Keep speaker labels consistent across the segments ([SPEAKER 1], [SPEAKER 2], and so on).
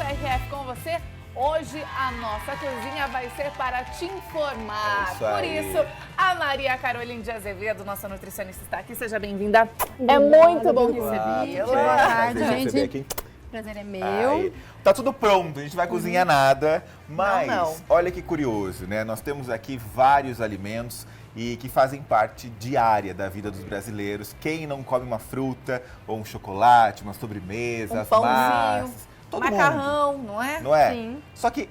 [SPEAKER 1] RF com você. Hoje a nossa cozinha vai ser para te informar. Por isso, a Maria Caroline de Azevedo, nossa nutricionista, está aqui. Seja bem-vinda. É muito bom recebê-la.
[SPEAKER 2] Boa tarde, gente. Prazer é meu.
[SPEAKER 3] Aí. Tá tudo pronto, a gente vai cozinhar nada, mas olha que curioso, né? Nós temos aqui vários alimentos e que fazem parte diária da vida dos brasileiros. Quem não come uma fruta ou um chocolate, uma sobremesa,
[SPEAKER 1] um pãozinho,
[SPEAKER 3] massas, todo
[SPEAKER 1] macarrão,
[SPEAKER 3] mundo,
[SPEAKER 1] não é?
[SPEAKER 3] não é?
[SPEAKER 2] Sim.
[SPEAKER 3] Só que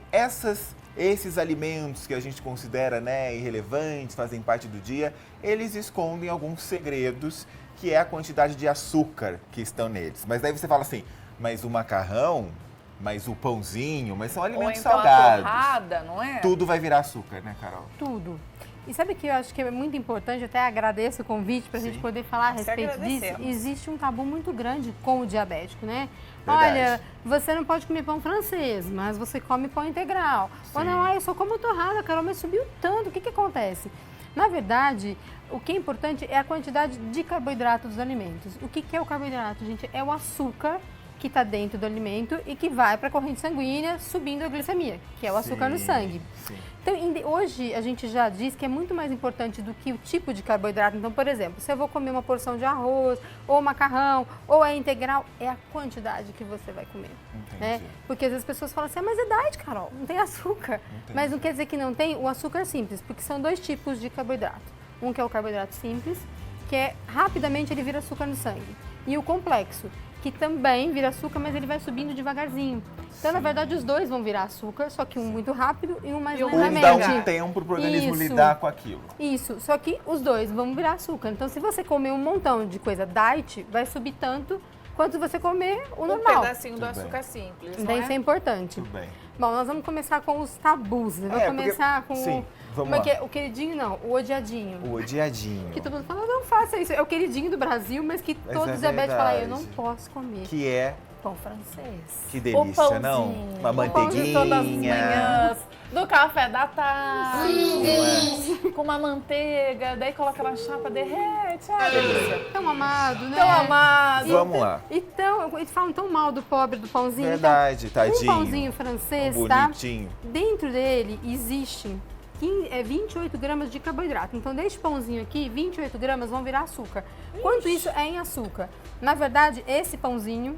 [SPEAKER 3] esses alimentos que a gente considera, né, irrelevantes, fazem parte do dia, eles escondem alguns segredos, que é a quantidade de açúcar que estão neles. Mas daí você fala assim, mas o macarrão, mas o pãozinho, mas são alimentos
[SPEAKER 1] então
[SPEAKER 3] salgados.
[SPEAKER 1] A torrada, não é?
[SPEAKER 3] Tudo vai virar açúcar, né, Carol?
[SPEAKER 2] Tudo. E sabe que eu acho que é muito importante, até agradeço o convite para a gente poder falar a respeito disso. Existe um tabu muito grande com o diabético, né?
[SPEAKER 3] Verdade.
[SPEAKER 2] Olha, você não pode comer pão francês, mas você come pão integral. Ou não, eu só como torrada, Carol, mas subiu tanto, o que acontece? Na verdade, o que é importante é a quantidade de carboidrato dos alimentos. O que é o carboidrato, gente? É o açúcar que está dentro do alimento e que vai para a corrente sanguínea subindo a glicemia, que é o açúcar no sangue.
[SPEAKER 3] Sim.
[SPEAKER 2] Então, hoje a gente já diz que é muito mais importante do que o tipo de carboidrato. Então, por exemplo, se eu vou comer uma porção de arroz, ou macarrão, ou é integral, é a quantidade que você vai comer. Né? Porque às vezes as pessoas falam assim, mas é diet, Carol, não tem açúcar. Mas não quer dizer que não tem o açúcar simples, porque são dois tipos de carboidrato. Um que é o carboidrato simples, que é rapidamente ele vira açúcar no sangue. E o complexo, que também vira açúcar, mas ele vai subindo devagarzinho. Então, na verdade, os dois vão virar açúcar, só que um muito rápido e um mais lentamente.
[SPEAKER 3] Dá um tempo para o organismo lidar com aquilo.
[SPEAKER 2] Isso, só que os dois vão virar açúcar. Então, se você comer um montão de coisa diet, vai subir tanto quanto você comer o normal.
[SPEAKER 1] Um pedacinho do açúcar simples,
[SPEAKER 2] então, isso é importante.
[SPEAKER 3] Tudo bem.
[SPEAKER 2] Bom, nós vamos começar com os tabus. Eu vou começar com o queridinho, não, o odiadinho.
[SPEAKER 3] O odiadinho.
[SPEAKER 2] Que todo mundo fala, não faça isso. É o queridinho do Brasil, mas que todo diabético fala, eu não posso comer.
[SPEAKER 3] Que é?
[SPEAKER 2] Pão francês.
[SPEAKER 3] Que delícia, não? Uma manteiguinha.
[SPEAKER 1] Todas as manhãs, do café da tarde, com uma manteiga, daí coloca na chapa, derrete. Delícia.
[SPEAKER 2] Tão amado, né?
[SPEAKER 1] Tão amado.
[SPEAKER 3] Vamos lá.
[SPEAKER 2] Então, eles falam tão mal do pobre do pãozinho.
[SPEAKER 3] Verdade,
[SPEAKER 2] então,
[SPEAKER 3] tadinho.
[SPEAKER 2] Um pãozinho francês,
[SPEAKER 3] bonitinho.
[SPEAKER 2] Tá? Dentro dele existe 28 gramas de carboidrato. Então, deste pãozinho aqui, 28 gramas vão virar açúcar. Quanto isso é em açúcar? Na verdade, esse pãozinho,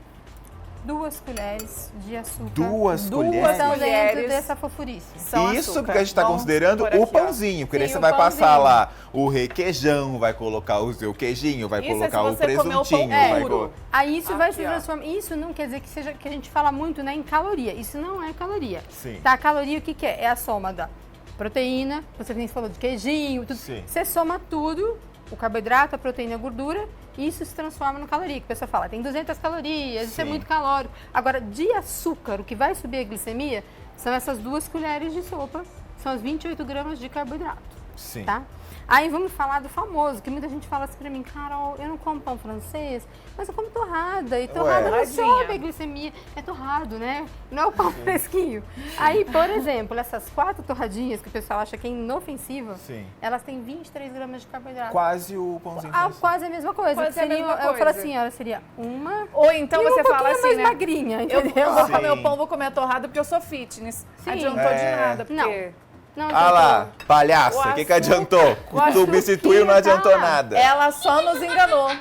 [SPEAKER 2] 2 colheres de açúcar.
[SPEAKER 3] 2 colheres?
[SPEAKER 2] Estão dentro dessa fofurice.
[SPEAKER 3] Isso porque a gente está considerando o pãozinho, porque daí você vai passar lá o requeijão, vai colocar o seu queijinho, vai colocar o presuntinho.
[SPEAKER 2] Aí isso vai se transformar. Isso não quer dizer que seja, que a gente fala muito, né, em caloria. Isso não é caloria.
[SPEAKER 3] Sim.
[SPEAKER 2] Tá? A caloria o que é? É a soma da proteína, você nem falou de queijinho, tudo.
[SPEAKER 3] Sim.
[SPEAKER 2] Você soma tudo, o carboidrato, a proteína e a gordura, e isso se transforma no caloria. Que a pessoa fala, tem 200 calorias, isso é muito calórico. Agora, de açúcar, o que vai subir a glicemia são essas 2 colheres de sopa, são as 28 gramas de carboidrato.
[SPEAKER 3] Sim.
[SPEAKER 2] Tá? Aí vamos falar do famoso, que muita gente fala assim pra mim, Carol, eu não como pão francês, mas eu como torrada. E torrada não sobe a glicemia. É torrado, né? Não é o pão fresquinho. Aí, por exemplo, essas 4 torradinhas que o pessoal acha que é inofensiva, elas têm 23 gramas de carboidrato.
[SPEAKER 3] Quase o pãozinho francês.
[SPEAKER 2] Quase a mesma coisa.
[SPEAKER 1] Quase a mesma coisa.
[SPEAKER 2] Eu falo assim, olha, seria uma.
[SPEAKER 1] Ou então você fala assim,
[SPEAKER 2] mais
[SPEAKER 1] né?
[SPEAKER 2] magrinha, entendeu?
[SPEAKER 1] Eu vou comer o pão, vou comer a torrada porque eu sou fitness. Adiantou de nada, porque...
[SPEAKER 2] Não,
[SPEAKER 3] ah lá, palhaça, o que adiantou? Substituiu, não adiantou nada.
[SPEAKER 1] Ela só nos enganou.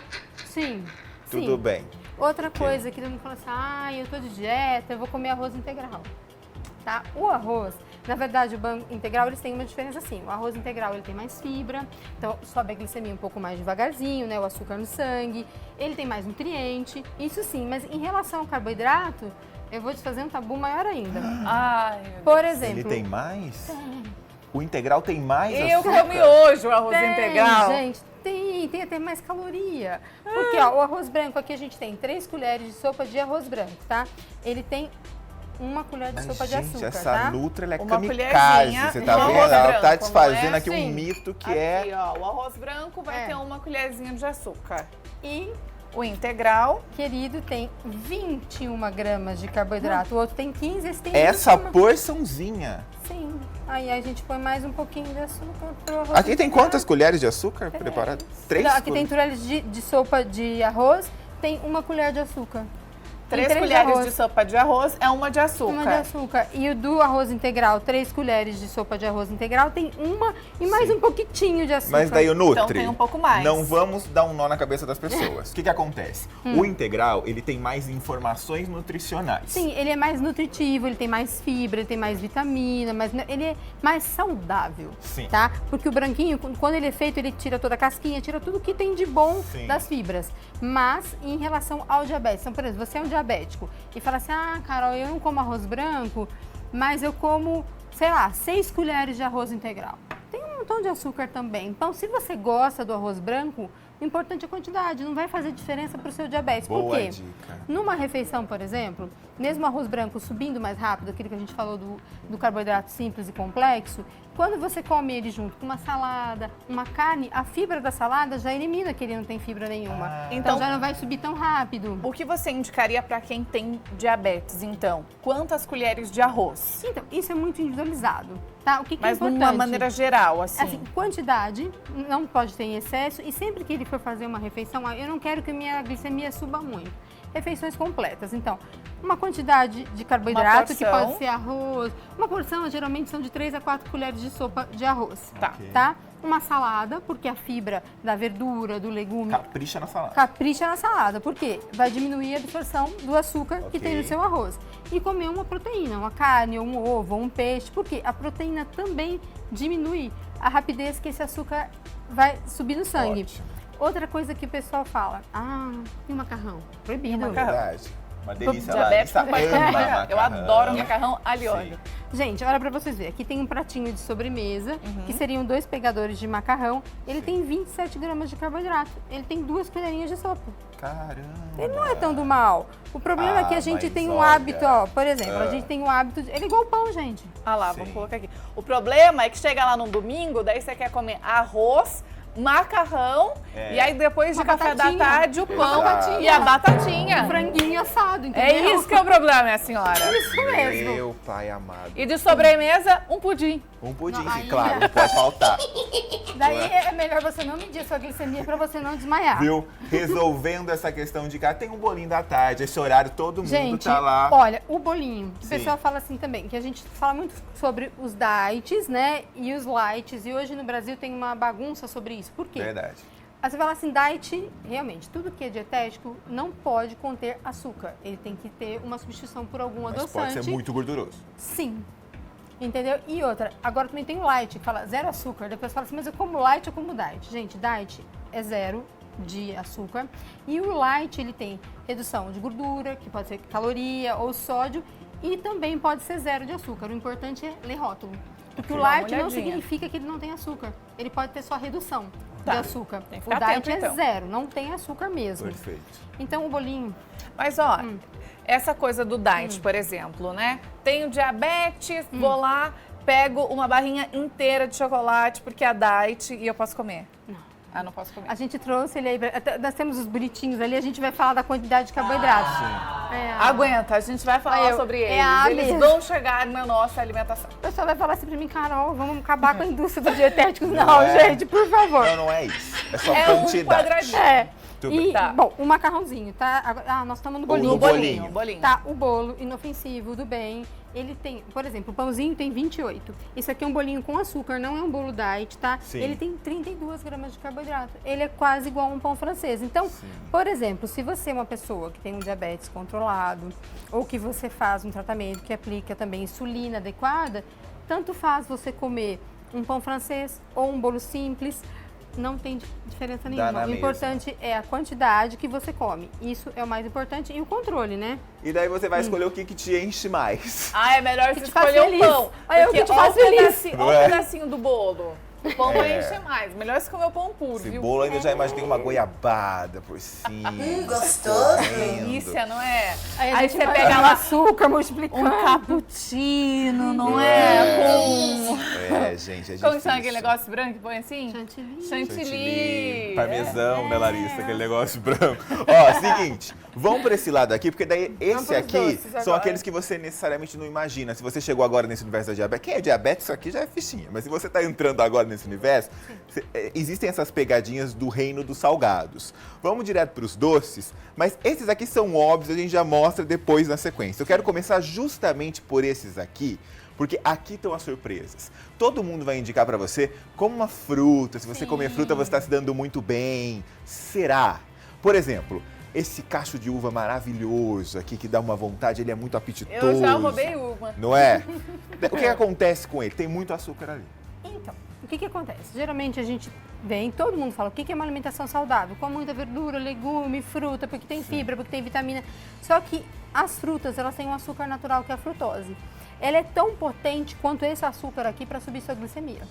[SPEAKER 2] Sim.
[SPEAKER 3] Tudo bem.
[SPEAKER 2] Outra coisa que todo mundo fala assim, eu tô de dieta, eu vou comer arroz integral. Tá? O arroz, na verdade, o banco integral, eles têm uma diferença assim. O arroz integral, ele tem mais fibra, então sobe a glicemia um pouco mais devagarzinho, né? O açúcar no sangue, ele tem mais nutriente, isso sim. Mas em relação ao carboidrato, eu vou te fazer um tabu maior ainda.
[SPEAKER 1] Ai,
[SPEAKER 2] por exemplo...
[SPEAKER 3] Ele tem mais? O integral tem mais
[SPEAKER 1] eu
[SPEAKER 3] açúcar?
[SPEAKER 1] comi hoje o arroz integral.
[SPEAKER 2] Gente, tem até mais caloria. Porque, ó, o arroz branco, aqui a gente tem 3 colheres de sopa de arroz branco, tá? Ele tem 1 colher de sopa de açúcar,
[SPEAKER 3] essa Nutra, ela é
[SPEAKER 1] uma
[SPEAKER 3] kamikaze, você tá vendo? Ela tá desfazendo aqui um mito que
[SPEAKER 1] aqui, ó, o arroz branco vai ter 1 colherzinha de açúcar.
[SPEAKER 2] E
[SPEAKER 1] o integral,
[SPEAKER 2] querido, tem 21 gramas de carboidrato. O outro tem 15, esse tem
[SPEAKER 3] essa porçãozinha.
[SPEAKER 2] Sim. Aí a gente põe mais um pouquinho de açúcar pro arroz.
[SPEAKER 3] Aqui tem quantas colheres de açúcar preparado? 3?
[SPEAKER 2] Não, aqui tem colheres de sopa de arroz, tem 1 colher de açúcar.
[SPEAKER 1] 3 colheres de sopa de arroz é uma de açúcar.
[SPEAKER 2] Uma de açúcar. E o do arroz integral, 3 colheres de sopa de arroz integral, tem uma e mais um pouquinho de açúcar.
[SPEAKER 3] Mas daí o Nutri,
[SPEAKER 1] então tem um pouco mais.
[SPEAKER 3] Não vamos dar um nó na cabeça das pessoas. O que acontece? O integral, ele tem mais informações nutricionais.
[SPEAKER 2] Sim, ele é mais nutritivo, ele tem mais fibra, ele tem mais vitamina, ele é mais saudável,
[SPEAKER 3] Sim.
[SPEAKER 2] tá? Porque o branquinho, quando ele é feito, ele tira toda a casquinha, tira tudo que tem de bom
[SPEAKER 3] Sim.
[SPEAKER 2] das fibras. Mas, em relação ao diabetes, então, por exemplo, você é um diabético e fala assim, Carol, eu não como arroz branco, mas eu como, sei lá, 6 colheres de arroz integral. Tem um montão de açúcar também. Então, se você gosta do arroz branco, o importante é a quantidade, não vai fazer diferença para o seu diabetes.
[SPEAKER 3] Boa
[SPEAKER 2] Por quê?
[SPEAKER 3] dica.
[SPEAKER 2] Numa refeição, por exemplo, mesmo arroz branco subindo mais rápido, aquilo que a gente falou do carboidrato simples e complexo, quando você come ele junto com uma salada, uma carne, a fibra da salada já elimina que ele não tem fibra nenhuma. Então já não vai subir tão rápido.
[SPEAKER 1] O que você indicaria para quem tem diabetes, então? Quantas colheres de arroz?
[SPEAKER 2] Então, isso é muito individualizado, tá? O que
[SPEAKER 1] Mas
[SPEAKER 2] é importante?
[SPEAKER 1] de uma maneira geral, assim.
[SPEAKER 2] Assim, quantidade, não pode ter em excesso, e sempre que ele for fazer uma refeição, eu não quero que a minha glicemia suba muito. Refeições completas. Então, uma quantidade de carboidrato, que pode ser arroz. Uma porção, geralmente, são de 3 a 4 colheres de sopa de arroz.
[SPEAKER 1] Tá.
[SPEAKER 3] Ok.
[SPEAKER 2] Tá? Uma salada, porque a fibra da verdura, do legume...
[SPEAKER 3] Capricha na salada.
[SPEAKER 2] Capricha na salada, porque vai diminuir a absorção do açúcar que
[SPEAKER 3] Ok.
[SPEAKER 2] tem no seu arroz. E comer uma proteína, uma carne, ou um ovo, ou um peixe, porque a proteína também diminui a rapidez que esse açúcar vai subir no sangue.
[SPEAKER 3] Ótimo.
[SPEAKER 2] Outra coisa que o pessoal fala, e o macarrão? Proibido.
[SPEAKER 1] macarrão.
[SPEAKER 3] Verdade. Uma delícia.
[SPEAKER 1] Diabetes
[SPEAKER 3] Larissa
[SPEAKER 1] não pode comer
[SPEAKER 3] ama
[SPEAKER 1] macarrão. Eu
[SPEAKER 3] macarrão.
[SPEAKER 1] adoro macarrão alho e óleo.
[SPEAKER 2] Gente, olha pra vocês verem. Aqui tem um pratinho de sobremesa, que seriam 2 pegadores de macarrão. Ele tem 27 gramas de carboidrato. Ele tem 2 colherinhas de sopa.
[SPEAKER 3] Caramba.
[SPEAKER 2] Ele não é tão do mal. O problema é que a gente
[SPEAKER 3] mas
[SPEAKER 2] tem um
[SPEAKER 3] olha,
[SPEAKER 2] hábito, por exemplo, a gente tem um hábito de... Ele é igual pão, gente.
[SPEAKER 1] Ah lá,
[SPEAKER 3] Sim.
[SPEAKER 1] vou colocar aqui. O problema é que chega lá no domingo, daí você quer comer arroz, macarrão, e aí depois de
[SPEAKER 2] Uma
[SPEAKER 1] café da
[SPEAKER 2] batatinha.
[SPEAKER 1] tarde o pão
[SPEAKER 3] Exato.
[SPEAKER 1] e a batatinha.
[SPEAKER 2] Franguinho assado, entendeu?
[SPEAKER 1] É isso que é o problema, minha senhora.
[SPEAKER 2] Isso mesmo.
[SPEAKER 3] Meu pai amado.
[SPEAKER 1] E de sobremesa, um pudim.
[SPEAKER 3] Um pudim,
[SPEAKER 2] Não, aí-
[SPEAKER 3] claro, não pode faltar.
[SPEAKER 2] Daí é melhor você não medir a sua glicemia pra você não desmaiar.
[SPEAKER 3] Viu? Resolvendo essa questão de cá, tem um bolinho da tarde, esse horário todo mundo
[SPEAKER 2] Gente,
[SPEAKER 3] tá lá.
[SPEAKER 2] olha, o bolinho, o
[SPEAKER 3] Sim.
[SPEAKER 2] pessoal fala assim também, que a gente fala muito sobre os diets, né, e os lights, e hoje no Brasil tem uma bagunça sobre isso. Por quê?
[SPEAKER 3] Verdade.
[SPEAKER 2] Aí você fala assim, diet, realmente, tudo que é dietético não pode conter açúcar. Ele tem que ter uma substituição por algum
[SPEAKER 3] Mas
[SPEAKER 2] adoçante.
[SPEAKER 3] pode ser muito gorduroso.
[SPEAKER 2] Sim. Entendeu? E outra, agora também tem o light, que fala 0 açúcar. Depois fala assim, mas eu como light, eu como diet. Gente, diet é 0 de açúcar. E o light, ele tem redução de gordura, que pode ser caloria ou sódio, e também pode ser 0 de açúcar. O importante é ler rótulo. Porque o
[SPEAKER 1] Dá uma
[SPEAKER 2] light não
[SPEAKER 1] olhadinha.
[SPEAKER 2] significa que ele não tem açúcar. Ele pode ter só redução
[SPEAKER 1] Tá.
[SPEAKER 2] de açúcar.
[SPEAKER 1] Tem que
[SPEAKER 2] O
[SPEAKER 1] ficar
[SPEAKER 2] diet
[SPEAKER 1] atento,
[SPEAKER 2] é
[SPEAKER 1] então.
[SPEAKER 2] 0, não tem açúcar mesmo.
[SPEAKER 3] Perfeito.
[SPEAKER 2] Então o bolinho,
[SPEAKER 1] Mas ó, essa coisa do diet, por exemplo, né? Tenho diabetes, vou lá, pego uma barrinha inteira de chocolate porque é diet e eu posso comer.
[SPEAKER 2] Não.
[SPEAKER 1] Ah, não posso comer.
[SPEAKER 2] a gente trouxe ele aí, nós temos os bonitinhos ali, a gente vai falar da quantidade de carboidrato.
[SPEAKER 1] Aguenta, a gente vai falar sobre eles. Eles
[SPEAKER 2] mesmo.
[SPEAKER 1] vão chegar na nossa alimentação.
[SPEAKER 2] O pessoal vai falar assim pra mim, Carol, vamos acabar com a indústria dos dietéticos.
[SPEAKER 3] Não
[SPEAKER 2] Não,
[SPEAKER 3] é.
[SPEAKER 2] gente, por favor.
[SPEAKER 3] Não, não é isso. É só
[SPEAKER 1] É um
[SPEAKER 3] quantidade.
[SPEAKER 1] quadradinho.
[SPEAKER 2] É.
[SPEAKER 3] Tudo
[SPEAKER 2] E,
[SPEAKER 3] bem.
[SPEAKER 1] Tá.
[SPEAKER 2] bom, o macarrãozinho, tá? Agora, nós estamos no
[SPEAKER 3] O
[SPEAKER 2] bolinho.
[SPEAKER 3] no bolinho.
[SPEAKER 1] bolinho.
[SPEAKER 2] Tá, o bolo inofensivo, do bem, ele tem, por exemplo, o pãozinho tem 28. Isso aqui é um bolinho com açúcar, não é um bolo diet, tá?
[SPEAKER 3] Sim.
[SPEAKER 2] Ele tem 32 gramas de carboidrato. Ele é quase igual a um pão francês. Então, por exemplo, se você é uma pessoa que tem um diabetes controlado ou que você faz um tratamento que aplica também insulina adequada, tanto faz você comer um pão francês ou um bolo simples, não tem diferença nenhuma.
[SPEAKER 3] na
[SPEAKER 2] O importante é a quantidade que você come. Isso é o mais importante e o controle, né?
[SPEAKER 3] E daí você vai escolher o que te enche mais.
[SPEAKER 1] Ah, é melhor você
[SPEAKER 2] te faz
[SPEAKER 1] escolher um
[SPEAKER 2] feliz.
[SPEAKER 1] pão.
[SPEAKER 2] Aí eu
[SPEAKER 1] Porque
[SPEAKER 2] que te faço
[SPEAKER 1] olha o
[SPEAKER 2] feliz.
[SPEAKER 1] pedacinho,
[SPEAKER 3] Não
[SPEAKER 1] olha o
[SPEAKER 3] é?
[SPEAKER 1] pedacinho do bolo. O pão vai
[SPEAKER 3] É.
[SPEAKER 1] encher mais. Melhor você comer o pão puro,
[SPEAKER 3] Esse
[SPEAKER 1] viu?
[SPEAKER 3] bolo ainda já imaginei uma goiabada por cima.
[SPEAKER 4] Gostoso.
[SPEAKER 1] Delícia, não é?
[SPEAKER 2] Aí, a
[SPEAKER 1] Aí
[SPEAKER 2] gente
[SPEAKER 1] você
[SPEAKER 2] vai
[SPEAKER 1] pega
[SPEAKER 2] no
[SPEAKER 1] lá
[SPEAKER 2] açúcar multiplicando.
[SPEAKER 1] um cappuccino, não é?
[SPEAKER 3] Gente, é
[SPEAKER 1] Como
[SPEAKER 3] difícil.
[SPEAKER 1] chama aquele negócio branco que põe assim?
[SPEAKER 2] Chantilly.
[SPEAKER 1] Chantilly.
[SPEAKER 3] Parmesão, né, Larissa? Aquele negócio branco. Ó, seguinte, vamos pra esse lado aqui, porque daí esse
[SPEAKER 1] pros
[SPEAKER 3] aqui
[SPEAKER 1] doces
[SPEAKER 3] são
[SPEAKER 1] agora.
[SPEAKER 3] aqueles que você necessariamente não imagina. Se você chegou agora nesse universo da diabetes, quem é diabetes, isso aqui já é fichinha. Mas se você tá entrando agora nesse nesse universo, existem essas pegadinhas do reino dos salgados. Vamos direto para os doces, mas esses aqui são óbvios, a gente já mostra depois na sequência. Eu quero começar justamente por esses aqui, porque aqui estão as surpresas. Todo mundo vai indicar para você como uma fruta, se você comer fruta você está se dando muito bem. Será? Por exemplo, esse cacho de uva maravilhoso aqui, que dá uma vontade, ele é muito apetitoso.
[SPEAKER 1] Eu já roubei uva.
[SPEAKER 3] Não é? O que acontece com ele? Tem muito açúcar ali.
[SPEAKER 2] Então, o que acontece? Geralmente a gente vem, todo mundo fala, o que é uma alimentação saudável? Com muita verdura, legume, fruta, porque tem fibra, porque tem vitamina. Só que as frutas, elas têm um açúcar natural, que é a frutose. Ela é tão potente quanto esse açúcar aqui para subir sua glicemia.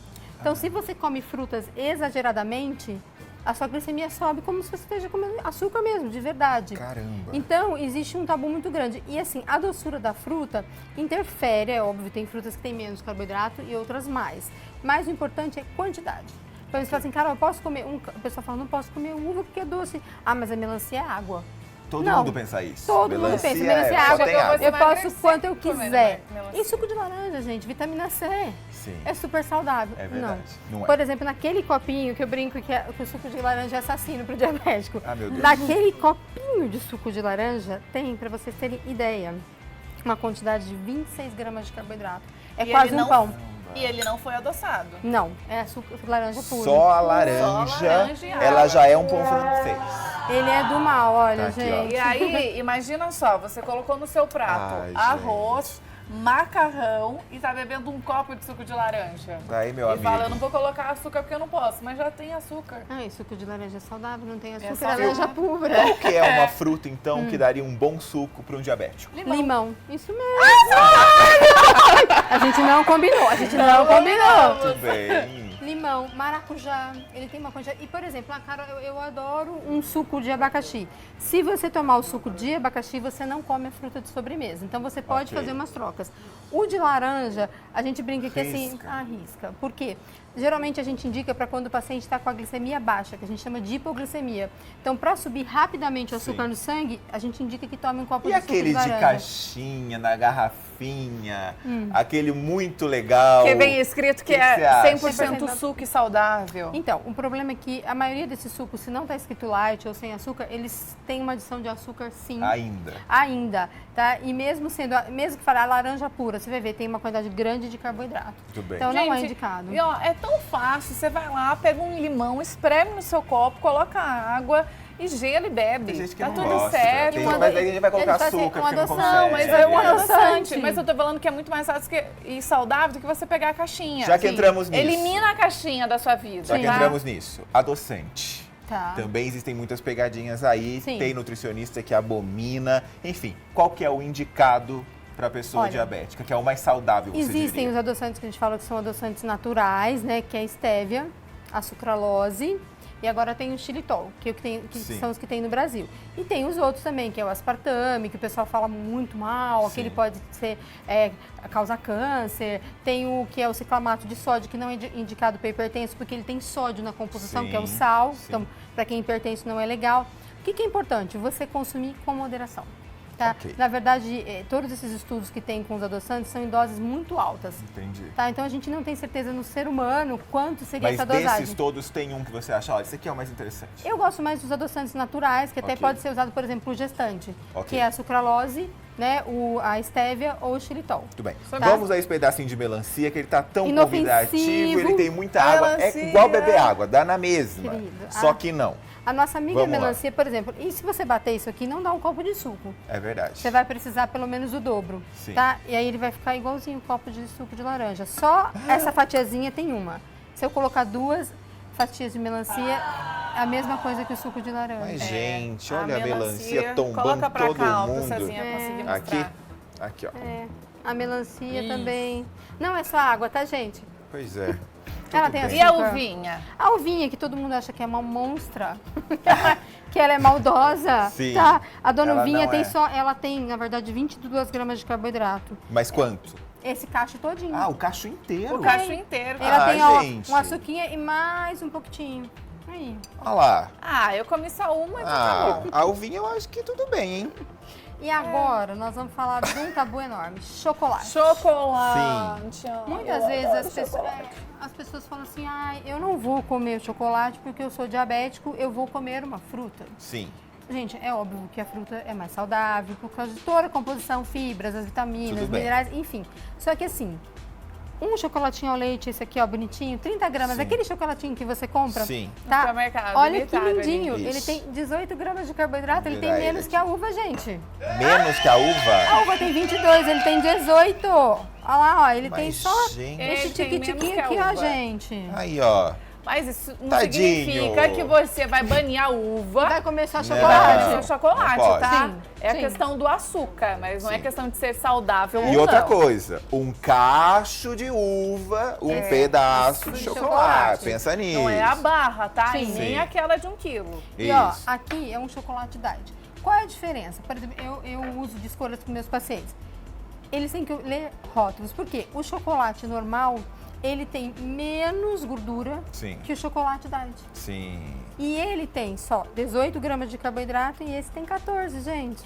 [SPEAKER 2] Então, se você come frutas exageradamente, a sua glicemia sobe como se você esteja comendo açúcar mesmo, de verdade.
[SPEAKER 3] Caramba!
[SPEAKER 2] Então, existe um tabu muito grande. E assim, a doçura da fruta interfere, é óbvio, tem frutas que têm menos carboidrato e outras mais. Mas o importante é quantidade. Então, eles falam assim, cara, eu posso comer o pessoal fala, não posso comer uva porque é doce. Ah, mas a melancia é água.
[SPEAKER 3] Todo
[SPEAKER 2] Não,
[SPEAKER 3] mundo pensa isso.
[SPEAKER 2] Todo mundo pensa, melancia é
[SPEAKER 3] só
[SPEAKER 2] água,
[SPEAKER 3] tem água.
[SPEAKER 2] eu posso
[SPEAKER 1] emagrecer
[SPEAKER 2] quanto eu
[SPEAKER 1] comendo
[SPEAKER 2] quiser.
[SPEAKER 1] melancia.
[SPEAKER 2] E suco de laranja, gente, vitamina C.
[SPEAKER 3] Sim.
[SPEAKER 2] É super saudável.
[SPEAKER 3] É verdade, não é.
[SPEAKER 2] Por exemplo, naquele copinho que eu brinco que o suco de laranja é assassino pro diabético.
[SPEAKER 3] Ah, meu Deus.
[SPEAKER 2] Naquele copinho de suco de laranja tem, para vocês terem ideia, uma quantidade de 26 gramas de carboidrato. É
[SPEAKER 1] E
[SPEAKER 2] quase
[SPEAKER 1] ele
[SPEAKER 2] um
[SPEAKER 1] não-
[SPEAKER 2] pão.
[SPEAKER 1] E ele não foi adoçado.
[SPEAKER 2] Não, é suco de laranja puro.
[SPEAKER 3] Só a laranja,
[SPEAKER 1] laranja e
[SPEAKER 3] ela
[SPEAKER 1] água.
[SPEAKER 3] já é um pão francês.
[SPEAKER 2] Ele é do mal, olha,
[SPEAKER 3] Tá aqui, ó.
[SPEAKER 2] gente.
[SPEAKER 1] E aí, imagina só, você colocou no seu prato
[SPEAKER 3] Ai,
[SPEAKER 1] arroz, macarrão e tá bebendo um copo de suco de laranja.
[SPEAKER 3] Daí, meu
[SPEAKER 1] E
[SPEAKER 3] amigo.
[SPEAKER 1] fala, eu não vou colocar açúcar porque eu não posso, mas já tem açúcar.
[SPEAKER 2] Ai, suco de laranja é saudável, não tem açúcar, é
[SPEAKER 1] saudável.
[SPEAKER 2] laranja pura.
[SPEAKER 3] Qual que é uma fruta, então, que daria um bom suco para um diabético?
[SPEAKER 2] Limão. Isso mesmo. A gente não combinou, a gente não combinou.
[SPEAKER 3] Muito bem.
[SPEAKER 2] Limão, maracujá, ele tem uma quantidade. E, por exemplo, cara, eu adoro um suco de abacaxi. Se você tomar o suco de abacaxi, você não come a fruta de sobremesa. Então, você pode
[SPEAKER 3] Ok.
[SPEAKER 2] fazer umas trocas. O de laranja, a gente brinca que assim,
[SPEAKER 3] Risca.
[SPEAKER 2] arrisca. Por quê? Geralmente, a gente indica para quando o paciente está com a glicemia baixa, que a gente chama de hipoglicemia. Então, para subir rapidamente o açúcar
[SPEAKER 3] Sim.
[SPEAKER 2] no sangue, a gente indica que tome um copo
[SPEAKER 3] E
[SPEAKER 2] de suco
[SPEAKER 3] aquele
[SPEAKER 2] de
[SPEAKER 3] de
[SPEAKER 2] laranja.
[SPEAKER 3] caixinha, na garrafinha, aquele muito legal.
[SPEAKER 1] Que vem escrito que
[SPEAKER 3] Que você
[SPEAKER 1] é
[SPEAKER 3] acha?
[SPEAKER 1] 100% suco e saudável.
[SPEAKER 2] Então, o problema é que a maioria desses sucos, se não está escrito light ou sem açúcar, eles têm uma adição de açúcar sim. Ainda, tá? E mesmo que falar laranja pura, você vai ver, tem uma quantidade grande de carboidrato.
[SPEAKER 3] Muito bem.
[SPEAKER 2] Então não é
[SPEAKER 1] Gente,
[SPEAKER 2] indicado.
[SPEAKER 1] E ó, é tão fácil, você vai lá, pega um limão, espreme no seu copo, coloca água e gelo e bebe.
[SPEAKER 3] Tem gente que
[SPEAKER 1] tá
[SPEAKER 3] não
[SPEAKER 1] tudo
[SPEAKER 3] gosta.
[SPEAKER 1] certo.
[SPEAKER 3] Tem-
[SPEAKER 2] Uma-
[SPEAKER 3] mas aí a gente vai colocar
[SPEAKER 2] ele faz
[SPEAKER 3] açúcar,
[SPEAKER 2] uma
[SPEAKER 3] porque não
[SPEAKER 2] adoção,
[SPEAKER 3] consegue.
[SPEAKER 1] Mas
[SPEAKER 2] é
[SPEAKER 1] é
[SPEAKER 2] um
[SPEAKER 1] um
[SPEAKER 2] adoçante.
[SPEAKER 1] adoçante. Mas eu tô falando que é muito mais fácil e saudável do que você pegar a caixinha.
[SPEAKER 3] Já que entramos nisso.
[SPEAKER 1] Elimina a caixinha da sua vida.
[SPEAKER 3] Já que
[SPEAKER 2] Sim.
[SPEAKER 3] entramos nisso, adoçante.
[SPEAKER 2] Tá.
[SPEAKER 3] Também existem muitas pegadinhas aí,
[SPEAKER 2] Sim.
[SPEAKER 3] tem nutricionista que abomina. Enfim, qual que é o indicado para pessoa
[SPEAKER 2] Olha,
[SPEAKER 3] diabética, que é o mais saudável, você
[SPEAKER 2] Existem
[SPEAKER 3] diria?
[SPEAKER 2] os adoçantes que a gente fala que são adoçantes naturais, né? Que é a stevia, a sucralose e agora tem o xilitol, que
[SPEAKER 3] Sim.
[SPEAKER 2] são os que tem no Brasil. E tem os outros também, que é o aspartame, que o pessoal fala muito mal,
[SPEAKER 3] Sim.
[SPEAKER 2] aquele pode ser, causar câncer. Tem o que é o ciclamato de sódio, que não é indicado para hipertenso, porque ele tem sódio na composição,
[SPEAKER 3] Sim,
[SPEAKER 2] que é o sal.
[SPEAKER 3] sim.
[SPEAKER 2] Então, para quem é hipertenso não é legal. O que é importante? Você consumir com moderação. Tá?
[SPEAKER 3] Ok.
[SPEAKER 2] Na verdade, todos esses estudos que tem com os adoçantes são em doses muito altas.
[SPEAKER 3] Entendi.
[SPEAKER 2] Tá? Então a gente não tem certeza no ser humano quanto seria
[SPEAKER 3] Mas
[SPEAKER 2] essa
[SPEAKER 3] desses
[SPEAKER 2] dosagem.
[SPEAKER 3] todos tem um que você acha, olha, esse aqui é o mais interessante.
[SPEAKER 2] Eu gosto mais dos adoçantes naturais, que até
[SPEAKER 3] Ok.
[SPEAKER 2] pode ser usado, por exemplo, o gestante,
[SPEAKER 3] Ok.
[SPEAKER 2] que é a sucralose, né, a stevia ou o xilitol.
[SPEAKER 3] Muito bem.
[SPEAKER 2] Tá.
[SPEAKER 3] Vamos a esse pedacinho de melancia, que ele tá tão
[SPEAKER 2] Inofensivo.
[SPEAKER 3] convidativo, ele tem muita água. É
[SPEAKER 1] Melancia.
[SPEAKER 3] igual beber água, dá na mesma.
[SPEAKER 2] Querido,
[SPEAKER 3] Só
[SPEAKER 2] ah.
[SPEAKER 3] que não.
[SPEAKER 2] A nossa amiga
[SPEAKER 3] Vamos lá.
[SPEAKER 2] melancia, por exemplo, e se você bater isso aqui, não dá um copo de suco.
[SPEAKER 3] É verdade.
[SPEAKER 2] Você vai precisar pelo menos o dobro,
[SPEAKER 3] Sim.
[SPEAKER 2] tá? E aí ele vai ficar igualzinho um copo de suco de laranja. Só essa fatiazinha tem uma. Se eu colocar 2 fatias de melancia, é a mesma coisa que o suco de laranja.
[SPEAKER 3] Mas, gente, olha a
[SPEAKER 1] melancia,
[SPEAKER 3] melancia tombando
[SPEAKER 1] coloca pra
[SPEAKER 3] todo
[SPEAKER 1] cá, ó, pra
[SPEAKER 3] mundo.
[SPEAKER 1] Cezinha conseguir mostrar.
[SPEAKER 3] Aqui, aqui, ó.
[SPEAKER 2] A melancia
[SPEAKER 1] Isso.
[SPEAKER 2] também. Não é só água, tá, gente?
[SPEAKER 3] Pois é.
[SPEAKER 2] Ela
[SPEAKER 3] Tudo
[SPEAKER 2] tem
[SPEAKER 3] bem.
[SPEAKER 1] E a
[SPEAKER 2] açúcar.
[SPEAKER 1] uvinha?
[SPEAKER 2] A uvinha, que todo mundo acha que é uma monstra, que ela é maldosa,
[SPEAKER 3] Sim.
[SPEAKER 2] tá? A dona
[SPEAKER 3] Ela
[SPEAKER 2] uvinha
[SPEAKER 3] não
[SPEAKER 2] tem
[SPEAKER 3] é.
[SPEAKER 2] ela tem, na verdade, 22 gramas de carboidrato.
[SPEAKER 3] Mas quanto?
[SPEAKER 2] Esse cacho todinho.
[SPEAKER 3] Ah, o cacho inteiro.
[SPEAKER 1] O cacho inteiro.
[SPEAKER 2] Ela
[SPEAKER 3] Ah,
[SPEAKER 2] tem, ó,
[SPEAKER 3] gente.
[SPEAKER 2] um açuquinha e mais um pouquinho. Aí.
[SPEAKER 3] Olha lá.
[SPEAKER 1] Ah, eu comi só uma, então tá
[SPEAKER 3] Ah,
[SPEAKER 1] bom.
[SPEAKER 3] a uvinha eu acho que tudo bem, hein?
[SPEAKER 2] E agora nós vamos falar de um tabu enorme, chocolate.
[SPEAKER 1] Chocolate.
[SPEAKER 2] Muitas vezes as pessoas falam assim, eu não vou comer chocolate porque eu sou diabético, eu vou comer uma fruta.
[SPEAKER 3] Sim.
[SPEAKER 2] Gente, é óbvio que a fruta é mais saudável por causa de toda a composição, fibras, as vitaminas,
[SPEAKER 3] Tudo bem.
[SPEAKER 2] minerais, enfim. Só que assim, um chocolatinho ao leite, esse aqui, ó, bonitinho, 30 gramas,
[SPEAKER 3] Sim.
[SPEAKER 2] aquele chocolatinho que você compra,
[SPEAKER 3] Sim.
[SPEAKER 2] tá?
[SPEAKER 1] No supermercado,
[SPEAKER 2] Olha que
[SPEAKER 1] unidade,
[SPEAKER 2] lindinho,
[SPEAKER 3] ali.
[SPEAKER 2] ele
[SPEAKER 3] Isso.
[SPEAKER 2] tem 18 gramas de carboidrato, ele tem
[SPEAKER 3] Verdade.
[SPEAKER 2] menos que a uva, gente.
[SPEAKER 3] Menos que a uva?
[SPEAKER 2] A uva tem 22, ele tem 18. Olha lá, ó, ele tem
[SPEAKER 3] Mas,
[SPEAKER 2] só
[SPEAKER 3] gente.
[SPEAKER 2] esse
[SPEAKER 1] Ele tem menos
[SPEAKER 2] tiquitiquinho
[SPEAKER 1] que a
[SPEAKER 2] aqui, ó,
[SPEAKER 1] uva.
[SPEAKER 2] gente.
[SPEAKER 3] Aí, ó.
[SPEAKER 1] Mas isso não
[SPEAKER 3] Tadinho.
[SPEAKER 1] significa que você vai banir a uva.
[SPEAKER 2] Vai comer só
[SPEAKER 3] Não.
[SPEAKER 2] chocolate.
[SPEAKER 1] Seu chocolate,
[SPEAKER 3] Não pode.
[SPEAKER 1] tá?
[SPEAKER 2] Sim,
[SPEAKER 1] É a
[SPEAKER 2] sim.
[SPEAKER 1] questão do açúcar, mas não é
[SPEAKER 3] Sim.
[SPEAKER 1] questão de ser saudável ou
[SPEAKER 3] E outra
[SPEAKER 1] não.
[SPEAKER 3] coisa, um cacho de uva, um pedaço de
[SPEAKER 2] de
[SPEAKER 3] chocolate.
[SPEAKER 2] chocolate.
[SPEAKER 3] Pensa nisso.
[SPEAKER 1] Não é a barra, tá?
[SPEAKER 2] Sim.
[SPEAKER 1] E nem
[SPEAKER 3] Sim.
[SPEAKER 1] aquela de 1 quilo.
[SPEAKER 2] E ó,
[SPEAKER 3] Isso.
[SPEAKER 2] aqui é um chocolate diet. Qual é a diferença? Por exemplo, eu uso de escolhas para meus pacientes. Eles têm que ler rótulos, porque o chocolate normal, ele tem menos gordura
[SPEAKER 3] Sim.
[SPEAKER 2] que o chocolate diet.
[SPEAKER 3] Sim.
[SPEAKER 2] E ele tem só 18 gramas de carboidrato e esse tem 14, gente.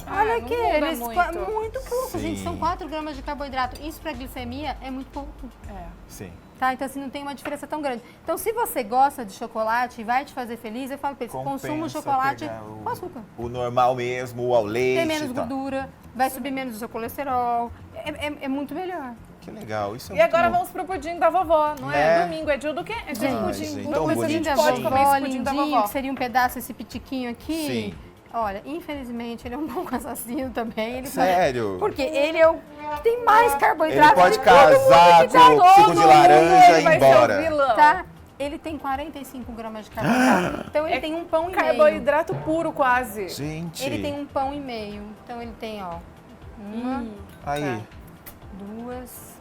[SPEAKER 2] Olha
[SPEAKER 1] não
[SPEAKER 2] aqui,
[SPEAKER 1] muda
[SPEAKER 2] eles
[SPEAKER 1] muito.
[SPEAKER 2] muito pouco,
[SPEAKER 3] Sim.
[SPEAKER 2] gente. São 4 gramas de carboidrato. Isso para glicemia é muito pouco.
[SPEAKER 1] É.
[SPEAKER 3] Sim.
[SPEAKER 2] Tá? Então, assim, não tem uma diferença tão grande. Então, se você gosta de chocolate e vai te fazer feliz, eu falo pra eles, consuma o
[SPEAKER 3] Compensa
[SPEAKER 2] chocolate
[SPEAKER 3] pegar
[SPEAKER 2] com açúcar.
[SPEAKER 3] O normal mesmo, o ao leite.
[SPEAKER 2] Tem menos
[SPEAKER 3] e tal.
[SPEAKER 2] gordura, vai subir menos o seu colesterol. É muito melhor.
[SPEAKER 3] Que legal, isso é
[SPEAKER 1] E agora
[SPEAKER 3] muito bom.
[SPEAKER 1] vamos pro pudim da vovó, não
[SPEAKER 3] Né?
[SPEAKER 1] é? Domingo é dia do quê? É dia
[SPEAKER 2] Gente,
[SPEAKER 1] do pudim.
[SPEAKER 3] gente,
[SPEAKER 1] Vamos
[SPEAKER 3] tão
[SPEAKER 1] ver se a gente
[SPEAKER 3] bonito.
[SPEAKER 1] pode comer esse pudim da
[SPEAKER 2] lindinho,
[SPEAKER 1] vovó.
[SPEAKER 2] que seria um pedaço, esse pitiquinho aqui.
[SPEAKER 3] Sim.
[SPEAKER 2] Olha, infelizmente, ele é um bom assassino também. Ele
[SPEAKER 3] Sério?
[SPEAKER 2] Porque ele é o que tem mais carboidrato.
[SPEAKER 3] Ele pode
[SPEAKER 2] de todo mundo
[SPEAKER 3] casar
[SPEAKER 2] que tá
[SPEAKER 3] com o suco de
[SPEAKER 1] Todo
[SPEAKER 3] laranja
[SPEAKER 1] mundo
[SPEAKER 3] e
[SPEAKER 1] vai
[SPEAKER 3] ir
[SPEAKER 1] ser o
[SPEAKER 3] embora.
[SPEAKER 1] vilão.
[SPEAKER 2] Tá? Ele tem 45 gramas de carboidrato. Então ele
[SPEAKER 1] É
[SPEAKER 2] tem um pão e meio.
[SPEAKER 1] Carboidrato puro quase.
[SPEAKER 3] Gente.
[SPEAKER 2] Ele tem um pão e meio. Então ele tem, ó, uma,
[SPEAKER 3] Aí.
[SPEAKER 2] duas,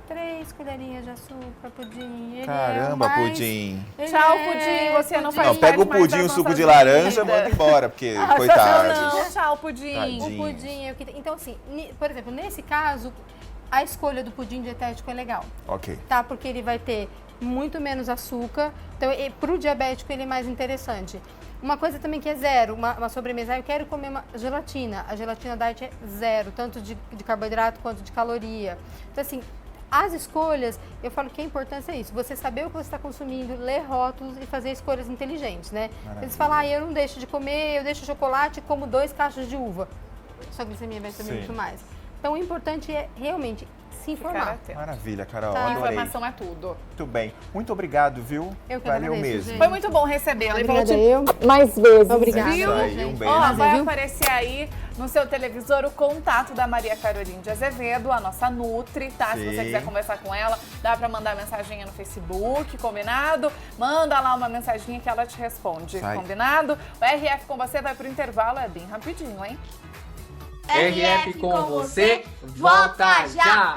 [SPEAKER 2] 3 colherinhas de açúcar, pudim. Ele é o
[SPEAKER 3] Caramba,
[SPEAKER 2] mais-
[SPEAKER 3] pudim.
[SPEAKER 2] Ele
[SPEAKER 1] Tchau,
[SPEAKER 2] é
[SPEAKER 1] pudim. Você não faz
[SPEAKER 3] Não, pega o
[SPEAKER 1] mais
[SPEAKER 3] pudim e o
[SPEAKER 1] das
[SPEAKER 3] suco
[SPEAKER 1] nossas
[SPEAKER 3] de laranja,
[SPEAKER 1] vidas.
[SPEAKER 3] manda embora, porque,
[SPEAKER 1] Não,
[SPEAKER 3] coitados.
[SPEAKER 1] tchau, pudim.
[SPEAKER 3] Tadinho.
[SPEAKER 2] O pudim é o que tem. Então, assim, por exemplo, nesse caso, a escolha do pudim dietético é legal,
[SPEAKER 3] Ok.
[SPEAKER 2] tá? Porque ele vai ter muito menos açúcar. Então, pro diabético, ele é mais interessante. Uma coisa também que é zero, uma sobremesa, eu quero comer uma gelatina. A gelatina diet é zero, tanto de carboidrato quanto de caloria. Então, assim, as escolhas, eu falo que a importância é isso, você saber o que você está consumindo, ler rótulos e fazer escolhas inteligentes, né? Eles falam, eu não deixo de comer, eu deixo chocolate e como 2 cachos de uva. Sua glicemia vai subir
[SPEAKER 3] Sim.
[SPEAKER 2] muito mais. Então, o importante é realmente se informar.
[SPEAKER 1] Ficar atento.
[SPEAKER 3] Maravilha, Carol.
[SPEAKER 2] Tá.
[SPEAKER 3] Adorei.
[SPEAKER 1] Informação é tudo.
[SPEAKER 3] Muito bem. Muito obrigado, viu?
[SPEAKER 2] Eu que
[SPEAKER 3] Valeu
[SPEAKER 2] agradeço,
[SPEAKER 3] mesmo.
[SPEAKER 2] gente.
[SPEAKER 1] Foi muito bom recebê-la. E
[SPEAKER 2] Obrigada,
[SPEAKER 1] volte mais vezes.
[SPEAKER 2] Obrigada.
[SPEAKER 1] Viu?
[SPEAKER 3] É isso aí, um beijo.
[SPEAKER 1] Ó, vai
[SPEAKER 2] Viu?
[SPEAKER 1] aparecer aí no seu televisor o contato da Maria Caroline de Azevedo, a nossa Nutri, tá? Se você
[SPEAKER 3] Sim.
[SPEAKER 1] quiser conversar com ela, dá pra mandar mensaginha no Facebook, combinado? Manda lá uma mensaginha que ela te responde,
[SPEAKER 3] Sai.
[SPEAKER 1] combinado? O RF com você vai pro intervalo, é bem rapidinho, hein?
[SPEAKER 4] RF com você, volta já!